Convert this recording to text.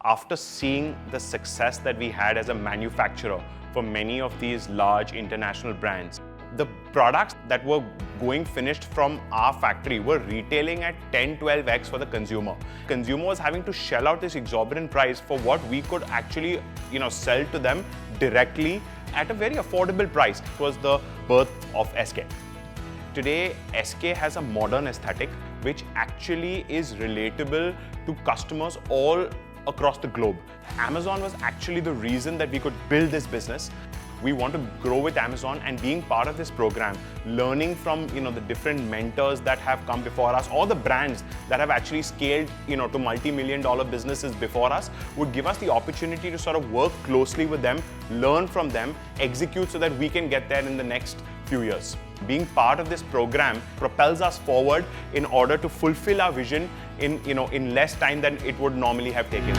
after seeing the success that we had as a manufacturer for many of these large international brands, the products that were going finished from our factory were retailing at 10-12x for the consumer. Consumer was having to shell out this exorbitant price for what we could actually, sell to them directly at a very affordable price. It was the birth of Eské. Today, Eské has a modern aesthetic which actually is relatable to customers all across the globe. Amazon was actually the reason that we could build this business. We want to grow with Amazon, and being part of this program, learning from the different mentors that have come before us, or the brands that have actually scaled to multi-million-dollar businesses before us, would give us the opportunity to sort of work closely with them, learn from them, execute so that we can get there in the next few years. Being part of this program propels us forward in order to fulfill our vision in less time than it would normally have taken.